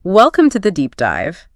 Welcome to the deep dive.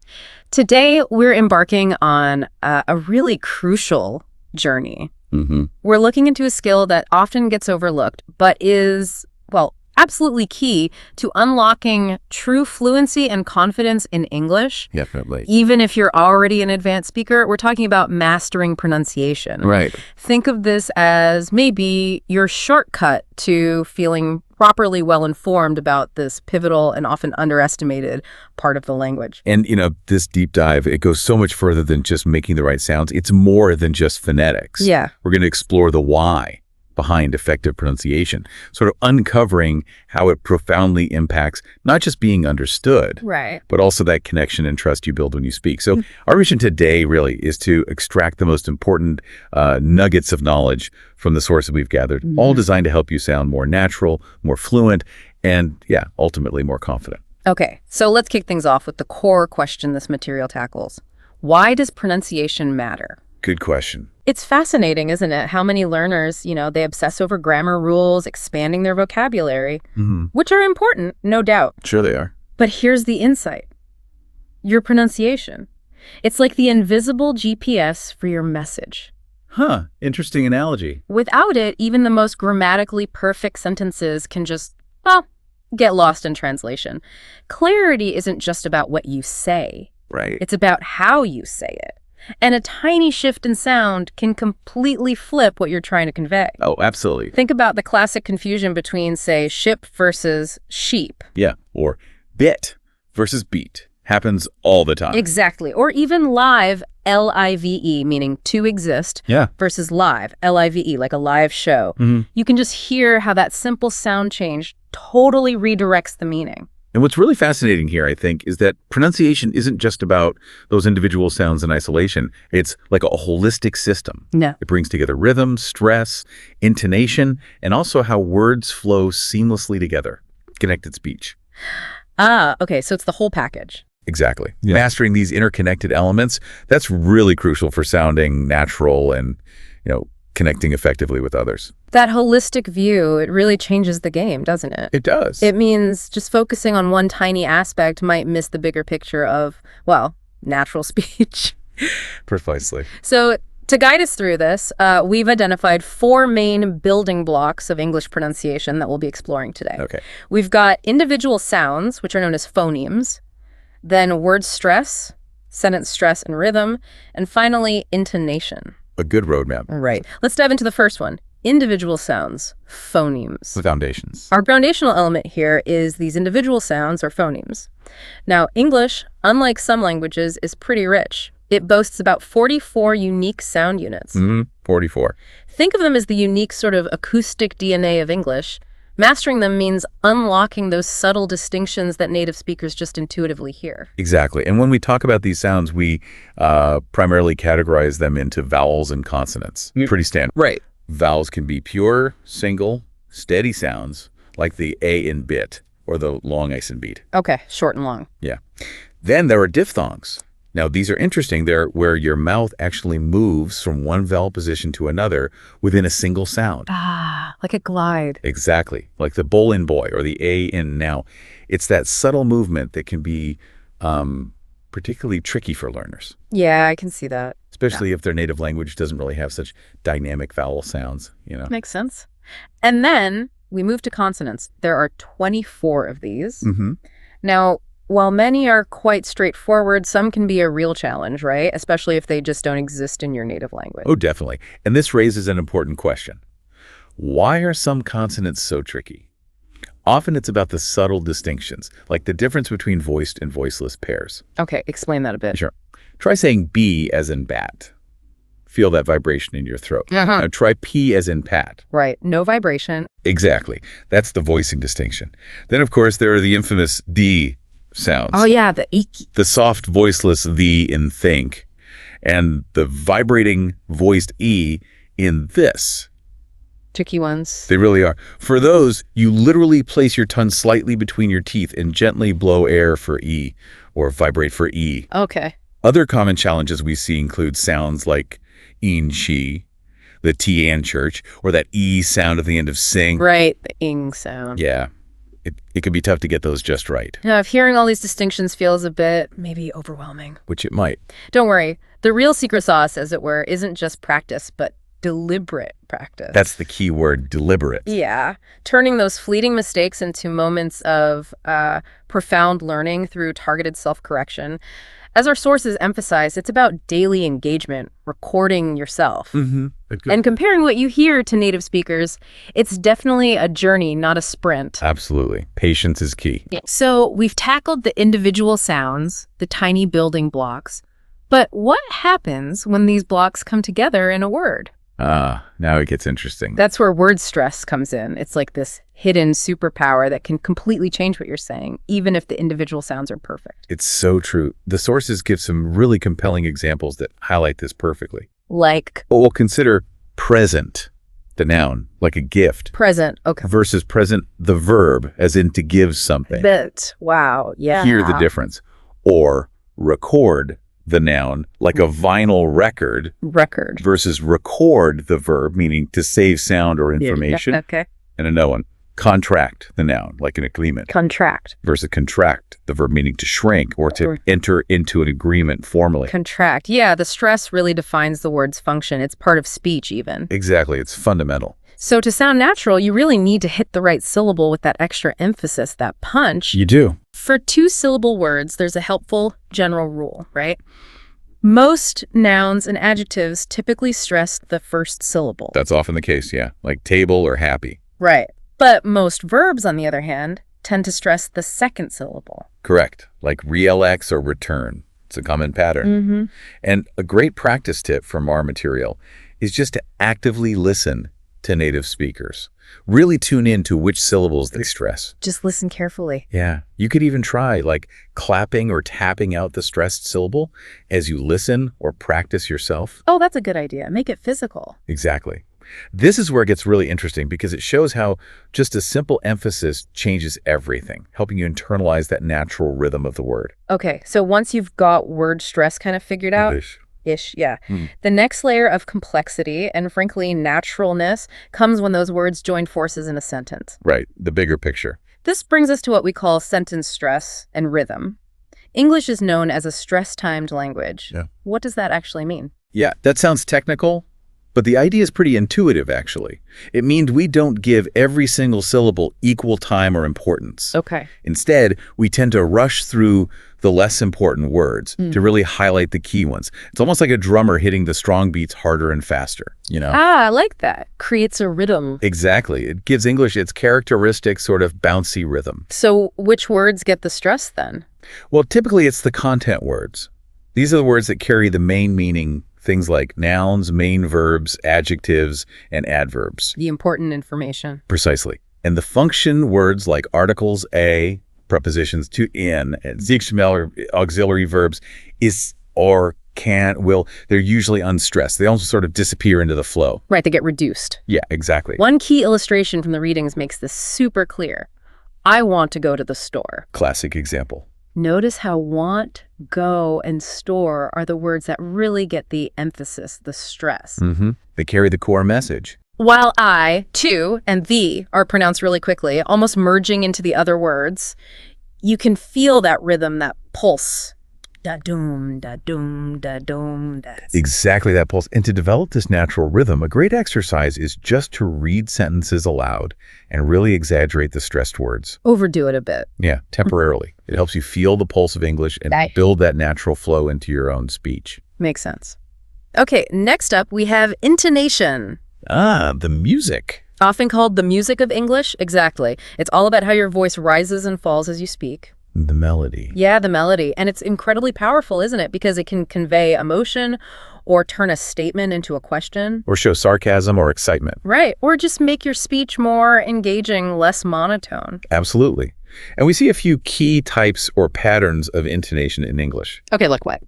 Today, we're embarking on a really crucial journey. We're looking into a skill that often gets overlooked, but is, well, absolutely key to unlocking true fluency and confidence in English. Definitely. Even if you're already an advanced speaker, we're talking about mastering pronunciation. Right. Think of this as maybe your shortcut to feeling properly well-informed about this pivotal and often underestimated part of the language. And, this deep dive, it goes so much further than just making the right sounds. It's more than just phonetics. Yeah. We're going to explore the why behind effective pronunciation, sort of uncovering how it profoundly impacts not just being understood, Right. but also that connection and trust you build when you speak. So our mission today really is to extract the most important nuggets of knowledge from the sources we've gathered, all designed to help you sound more natural, more fluent, and ultimately more confident. Okay, so let's kick things off with the core question this material tackles. Why does pronunciation matter? Good question. It's fascinating, isn't it? How many learners, they obsess over grammar rules, expanding their vocabulary, which are important, no doubt. Sure they are. But here's the insight. Your pronunciation. It's like the invisible GPS for your message. Huh. Interesting analogy. Without it, even the most grammatically perfect sentences can just, get lost in translation. Clarity isn't just about what you say. Right. It's about how you say it. And a tiny shift in sound can completely flip what you're trying to convey. Oh, absolutely. Think about the classic confusion between, say, ship versus sheep. Yeah. Or bit versus beat. Happens all the time. Exactly. Or even live, L-I-V-E, meaning to exist, versus live, L-I-V-E, like a live show. You can just hear how that simple sound change totally redirects the meaning. And what's really fascinating here, I think, is that pronunciation isn't just about those individual sounds in isolation. It's like a holistic system. No. It brings together rhythm, stress, intonation, and also how words flow seamlessly together. Connected speech. Okay, so it's the whole package. Exactly. Yeah. Mastering these interconnected elements, that's really crucial for sounding natural and, connecting effectively with others. That holistic view, it really changes the game, doesn't it? It does. It means just focusing on one tiny aspect might miss the bigger picture of, natural speech. Precisely. So to guide us through this, we've identified 4 main building blocks of English pronunciation that we'll be exploring today. Okay. We've got individual sounds, which are known as phonemes, then word stress, sentence stress and rhythm, and finally, intonation. A good roadmap. Right. Let's dive into the first one. Individual sounds, phonemes. The foundations. Our foundational element here is these individual sounds or phonemes. Now, English, unlike some languages, is pretty rich. It boasts about 44 unique sound units. 44. Think of them as the unique sort of acoustic DNA of English. Mastering them means unlocking those subtle distinctions that native speakers just intuitively hear. Exactly. And when we talk about these sounds, we primarily categorize them into vowels and consonants. Pretty standard. Right. Vowels can be pure, single, steady sounds, like the A in bit or the long accent beat. Okay, short and long. Yeah. Then there are diphthongs. Now, these are interesting. They're where your mouth actually moves from one vowel position to another within a single sound. Like a glide. Exactly. Like the bowl in boy or the A in now. It's that subtle movement that can be particularly tricky for learners. Yeah, I can see that. Especially if their native language doesn't really have such dynamic vowel sounds, Makes sense. And then we move to consonants. There are 24 of these. Now, while many are quite straightforward, some can be a real challenge, right? Especially if they just don't exist in your native language. Oh, definitely. And this raises an important question. Why are some consonants so tricky? Often it's about the subtle distinctions, like the difference between voiced and voiceless pairs. Okay, explain that a bit. Sure. Try saying B as in bat. Feel that vibration in your throat. Now try P as in pat. Right, no vibration. Exactly. That's the voicing distinction. Then, of course, there are the infamous D sounds. Oh, yeah, the eeky. The soft, voiceless the in think, and the vibrating voiced E in this. Tricky ones. They really are. For those, you literally place your tongue slightly between your teeth and gently blow air for E, or vibrate for E. Okay. Other common challenges we see include sounds like in she, the T and church, or that E sound at the end of sing. Right, the ing sound. Yeah. it can be tough to get those just right. Now, if hearing all these distinctions feels a bit maybe overwhelming. Which it might. Don't worry. The real secret sauce, as it were, isn't just practice, but deliberate practice. That's the key word, deliberate. Yeah. Turning those fleeting mistakes into moments of profound learning through targeted self-correction. As our sources emphasize, it's about daily engagement, recording yourself. Mm-hmm. And comparing what you hear to native speakers, it's definitely a journey, not a sprint. Absolutely. Patience is key. So we've tackled the individual sounds, the tiny building blocks. But what happens when these blocks come together in a word? Now it gets interesting. That's where word stress comes in. It's like this hidden superpower that can completely change what you're saying, even if the individual sounds are perfect. It's so true. The sources give some really compelling examples that highlight this perfectly. Like? Well, we'll consider present, the noun, like a gift. Present, okay. Versus present, the verb, as in to give something. Wow, yeah. Hear the difference. Or record, the noun, like a vinyl record. Record. Versus record, the verb, meaning to save sound or information. Yeah, okay. And another one, contract, the noun, like an agreement. Contract. Versus contract, the verb, meaning to shrink or to enter into an agreement formally. Contract. Yeah, the stress really defines the word's function. It's part of speech even. Exactly. It's fundamental. So to sound natural, you really need to hit the right syllable with that extra emphasis, that punch. You do. For two-syllable words, there's a helpful general rule, right? Most nouns and adjectives typically stress the first syllable. That's often the case, yeah. Like table or happy. Right. But most verbs, on the other hand, tend to stress the second syllable. Correct. Like re-LX or return. It's a common pattern. Mm-hmm. And a great practice tip from our material is just to actively listen to native speakers. Really tune in to which syllables they stress. Just listen carefully. Yeah. You could even try like clapping or tapping out the stressed syllable as you listen or practice yourself. Oh, that's a good idea. Make it physical. Exactly. This is where it gets really interesting because it shows how just a simple emphasis changes everything, helping you internalize that natural rhythm of the word. Okay, so once you've got word stress kind of figured out, yeah. The next layer of complexity and frankly naturalness comes when those words join forces in a sentence. Right, the bigger picture. This brings us to what we call sentence stress and rhythm. English is known as a stress-timed language. Yeah. What does that actually mean? Yeah, that sounds technical, but the idea is pretty intuitive, actually. It means we don't give every single syllable equal time or importance. Okay. Instead, we tend to rush through the less important words to really highlight the key ones. It's almost like a drummer hitting the strong beats harder and faster, you know? I like that. Creates a rhythm. Exactly. It gives English its characteristic sort of bouncy rhythm. So which words get the stress then? Well, typically it's the content words. These are the words that carry the main meaning, things like nouns, main verbs, adjectives, and adverbs. The important information. Precisely. And the function words like articles a, prepositions to in, and Siegschmel or auxiliary verbs is or can, will, they're usually unstressed. They also sort of disappear into the flow. Right, they get reduced. Yeah, exactly. One key illustration from the readings makes this super clear. I want to go to the store. Classic example. Notice how want, go, and store are the words that really get the emphasis, the stress. They carry the core message. While I, to, and the are pronounced really quickly, almost merging into the other words, you can feel that rhythm, that pulse. Da-doom, da-doom, da-doom, da. Exactly that pulse. And to develop this natural rhythm, a great exercise is just to read sentences aloud and really exaggerate the stressed words. Overdo it a bit. Yeah, temporarily. It helps you feel the pulse of English and build that natural flow into your own speech. Makes sense. Okay, next up we have intonation. The music. Often called the music of English. Exactly. It's all about how your voice rises and falls as you speak. The melody. Yeah, the melody. And it's incredibly powerful, isn't it? Because it can convey emotion or turn a statement into a question. Or show sarcasm or excitement. Right. Or just make your speech more engaging, less monotone. Absolutely. And we see a few key types or patterns of intonation in English. Okay, like what?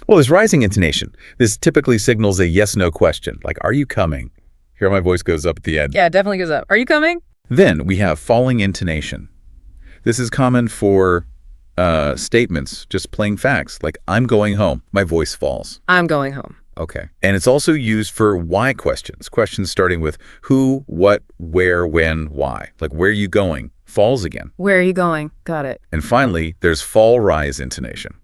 Well, there's rising intonation. This typically signals a yes-no question, like, are you coming? Here my voice goes up at the end. Yeah, it definitely goes up. Are you coming? Then we have falling intonation. This is common for statements, just plain facts, like I'm going home. My voice falls. I'm going home. Okay. And it's also used for why questions, questions starting with who, what, where, when, why. Like where are you going? falls again. Where are you going? Got it. And finally, there's fall-rise intonation.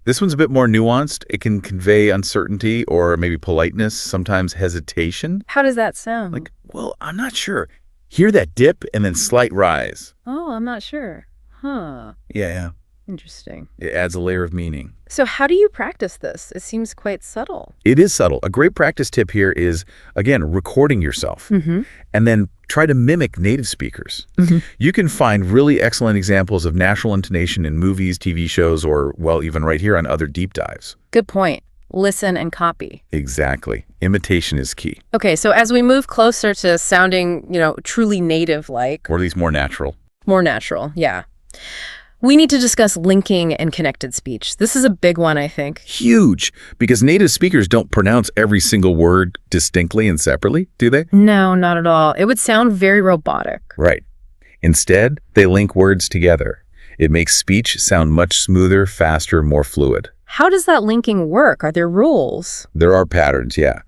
This one's a bit more nuanced. It can convey uncertainty or maybe politeness, sometimes hesitation. How does that sound? Like, well, I'm not sure. Hear that dip and then slight rise. Oh, I'm not sure. Huh. Yeah. Interesting. It adds a layer of meaning. So how do you practice this? It seems quite subtle. It is subtle. A great practice tip here is, again, recording yourself and then try to mimic native speakers. You can find really excellent examples of natural intonation in movies, TV shows, or, well, even right here on other deep dives. Good point. Listen and copy. Exactly. Imitation is key. Okay, so as we move closer to sounding, truly native-like. Or at least more natural. More natural, yeah. We need to discuss linking and connected speech. This is a big one, I think. Huge, because native speakers don't pronounce every single word distinctly and separately, do they? No, not at all. It would sound very robotic. Right. Instead, they link words together. It makes speech sound much smoother, faster, more fluid. How does that linking work? Are there rules? There are patterns, yeah.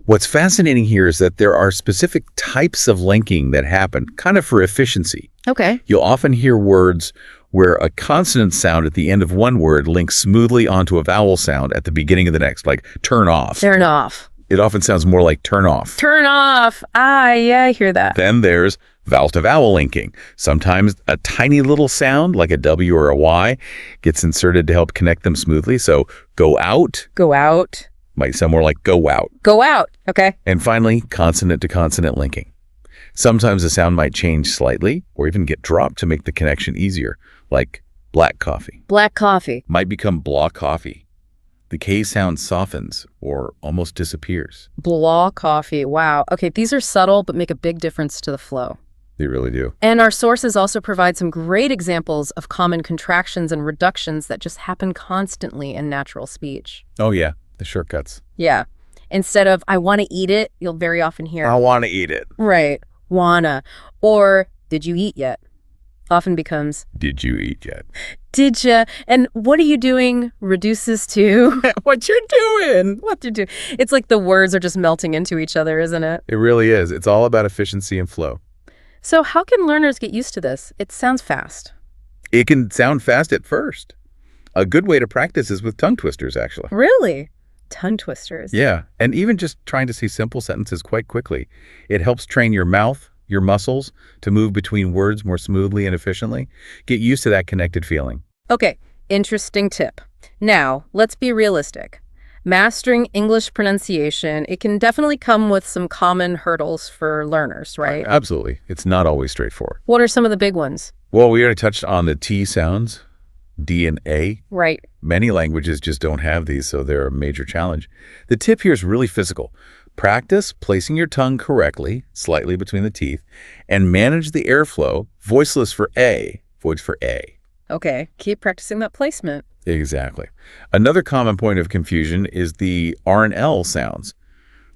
What's fascinating here is that there are specific types of linking that happen, kind of for efficiency. Okay. You'll often hear words where a consonant sound at the end of one word links smoothly onto a vowel sound at the beginning of the next, like turn off. Turn off. It often sounds more like turn off. Turn off. Ah, yeah, I hear that. Then there's vowel-to-vowel linking. Sometimes a tiny little sound, like a W or a Y, gets inserted to help connect them smoothly. So go out. Go out. Might sound more like go out. Go out. Okay. And finally, consonant-to-consonant linking. Sometimes the sound might change slightly or even get dropped to make the connection easier, like black coffee. Black coffee. Might become blah coffee. The K sound softens or almost disappears. Blah coffee. Wow. Okay, these are subtle but make a big difference to the flow. They really do. And our sources also provide some great examples of common contractions and reductions that just happen constantly in natural speech. Oh yeah, the shortcuts. Yeah. Instead of, I want to eat it, you'll very often hear, I want to eat it. Right. Wanna. Or, did you eat yet? Often becomes, Did you eat yet? did ya? And what are you doing reduces to What you're doing. what you do. It's like the words are just melting into each other, isn't it? It really is. It's all about efficiency and flow. So how can learners get used to this? It sounds fast. It can sound fast at first. A good way to practice is with tongue twisters, actually. Really? Tongue twisters. Yeah, and even just trying to say simple sentences quite quickly. It helps train your mouth, your muscles, to move between words more smoothly and efficiently. Get used to that connected feeling. Okay, interesting tip. Now, let's be realistic. Mastering English pronunciation, it can definitely come with some common hurdles for learners, right? Absolutely. It's not always straightforward. What are some of the big ones? Well, we already touched on the T sounds, D and A. Right. Many languages just don't have these, so they're a major challenge. The tip here is really physical. Practice placing your tongue correctly, slightly between the teeth, and manage the airflow, voiceless for A, voice for A. Okay, keep practicing that placement. Exactly. Another common point of confusion is the R and L sounds.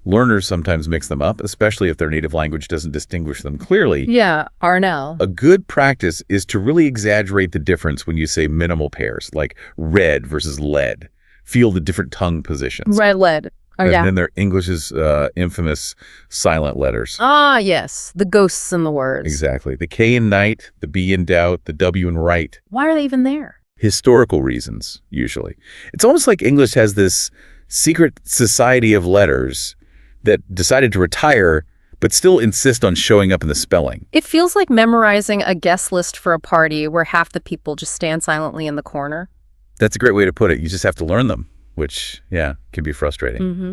Learners sometimes mix them up, especially if their native language doesn't distinguish them clearly. Yeah, Arnell. A good practice is to really exaggerate the difference when you say minimal pairs, like red versus lead. Feel the different tongue positions. Red lead. Oh, And yeah. then there English's infamous silent letters. Ah, yes. The ghosts in the words. Exactly. The K in night, the B in doubt, the W in right. Why are they even there? Historical reasons, usually. It's almost like English has this secret society of letters that decided to retire, but still insist on showing up in the spelling. It feels like memorizing a guest list for a party where half the people just stand silently in the corner. That's a great way to put it. You just have to learn them, which, yeah, can be frustrating. Mm-hmm.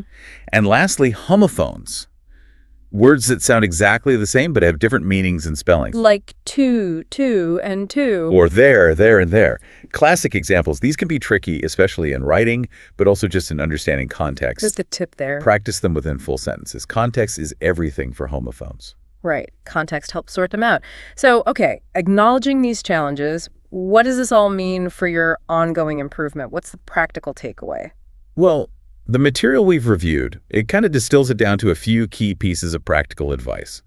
And lastly, homophones. Words that sound exactly the same but have different meanings and spellings. Like two, and two. Or there, and there. Classic examples. These can be tricky, especially in writing, but also just in understanding context. There's the tip there. Practice them within full sentences. Context is everything for homophones. Right. Context helps sort them out. So, okay, acknowledging these challenges, what does this all mean for your ongoing improvement? What's the practical takeaway? Well, the material we've reviewed, it kind of distills it down to a few key pieces of practical advice.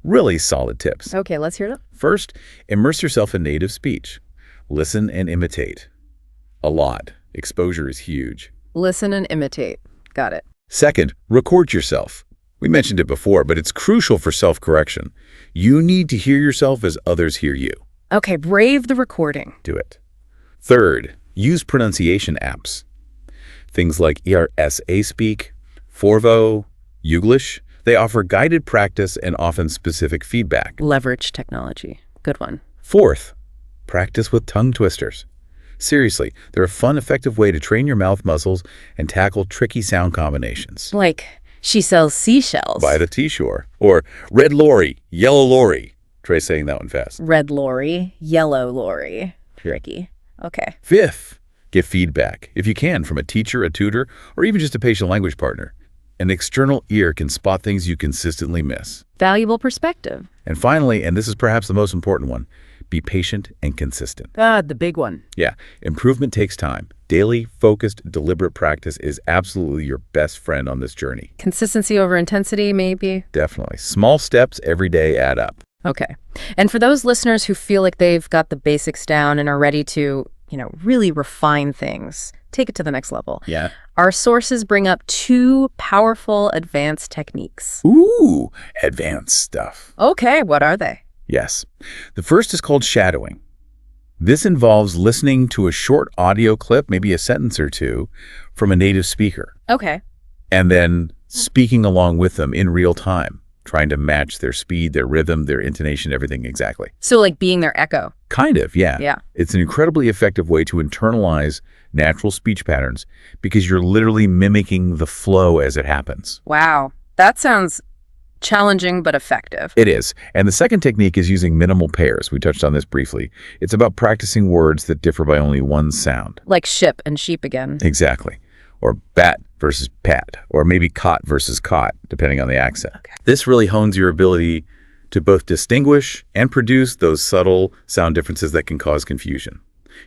Really solid tips. Okay, let's hear them. First, immerse yourself in native speech. Listen and imitate. A lot. Exposure is huge. Listen and imitate. Got it. Second, record yourself. We mentioned it before, but it's crucial for self-correction. You need to hear yourself as others hear you. Okay, brave the recording. Do it. Third, use pronunciation apps. Things like ERSA Speak, Forvo, Youglish, they offer guided practice and often specific feedback. Leverage technology. Good one. Fourth, practice with tongue twisters. Seriously, they're a fun, effective way to train your mouth muscles and tackle tricky sound combinations. Like, she sells seashells. By the T-shore. Or red lorry, yellow lorry. Try saying that one fast. Red lorry, yellow lorry. Tricky. Okay. Fifth, get feedback, if you can, from a teacher, a tutor, or even just a patient language partner. An external ear can spot things you consistently miss. Valuable perspective. And finally, and this is perhaps the most important one, be patient and consistent. The big one. Yeah, improvement takes time. Daily, focused, deliberate practice is absolutely your best friend on this journey. Consistency over intensity, maybe? Definitely. Small steps every day add up. Okay. And for those listeners who feel like they've got the basics down and are ready to, really refine things, take it to the next level. Yeah. Our sources bring up 2 powerful advanced techniques. Ooh, advanced stuff. Okay, what are they? Yes. The first is called shadowing. This involves listening to a short audio clip, maybe a sentence or two, from a native speaker. Okay. And then speaking along with them in real time, trying to match their speed, their rhythm, their intonation, everything exactly. So like being their echo. Kind of, yeah. Yeah. It's an incredibly effective way to internalize natural speech patterns because you're literally mimicking the flow as it happens. Wow. That sounds challenging but effective. It is. And the second technique is using minimal pairs. We touched on this briefly. It's about practicing words that differ by only one sound. Like ship and sheep again. Exactly. Or bat versus pat, or maybe cot versus caught, depending on the accent. Okay. This really hones your ability to both distinguish and produce those subtle sound differences that can cause confusion.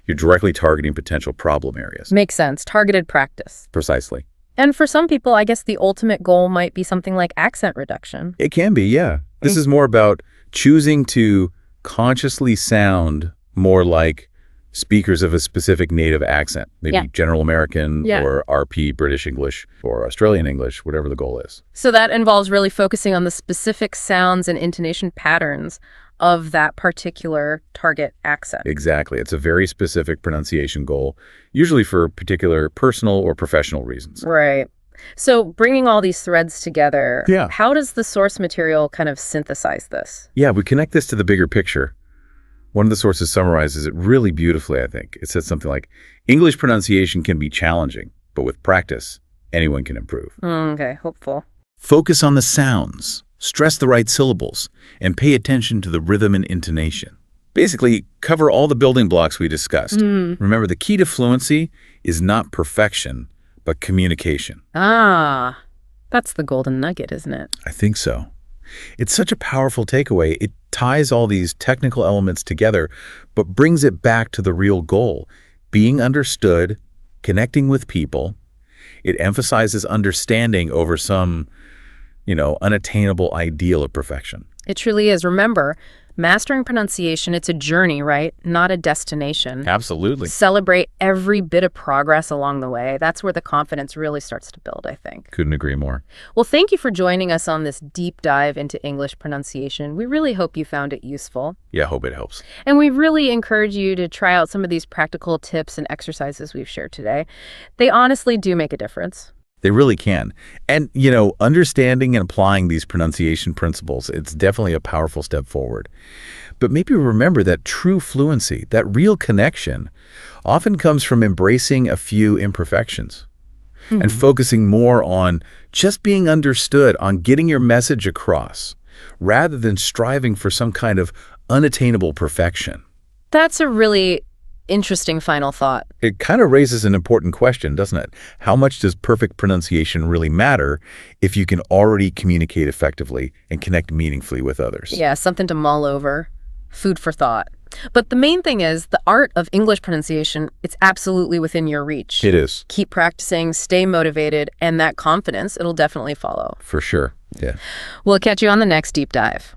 You're directly targeting potential problem areas. Makes sense. Targeted practice. Precisely. And for some people, I guess the ultimate goal might be something like accent reduction. It can be, yeah. This is more about choosing to consciously sound more like speakers of a specific native accent, maybe General American or RP, British English, or Australian English, whatever the goal is. So that involves really focusing on the specific sounds and intonation patterns of that particular target accent. Exactly. It's a very specific pronunciation goal, usually for particular personal or professional reasons. Right. So bringing all these threads together, Yeah. how does the source material kind of synthesize this? Yeah, we connect this to the bigger picture. One of the sources summarizes it really beautifully, I think. It says something like, English pronunciation can be challenging, but with practice, anyone can improve. Okay, hopeful. Focus on the sounds, stress the right syllables, and pay attention to the rhythm and intonation. Basically, cover all the building blocks we discussed. Remember, the key to fluency is not perfection, but communication. That's the golden nugget, isn't it? I think so. It's such a powerful takeaway. It ties all these technical elements together, but brings it back to the real goal, being understood, connecting with people. It emphasizes understanding over some, unattainable ideal of perfection. It truly is. Remember, mastering pronunciation, it's a journey, right? Not a destination. Absolutely. Celebrate every bit of progress along the way. That's where the confidence really starts to build, I think. Couldn't agree more. Well, thank you for joining us on this deep dive into English pronunciation. We really hope you found it useful. Yeah, I hope it helps. And we really encourage you to try out some of these practical tips and exercises we've shared today. They honestly do make a difference. They really can. And, understanding and applying these pronunciation principles, it's definitely a powerful step forward. But maybe remember that true fluency, that real connection, often comes from embracing a few imperfections and focusing more on just being understood, on getting your message across, rather than striving for some kind of unattainable perfection. That's a really interesting final thought. It kind of raises an important question, doesn't it? How much does perfect pronunciation really matter if you can already communicate effectively and connect meaningfully with others? Yeah, something to mull over. Food for thought. But the main thing is the art of English pronunciation, it's absolutely within your reach. It is. Keep practicing, stay motivated, and that confidence, it'll definitely follow. For sure. Yeah. We'll catch you on the next deep dive.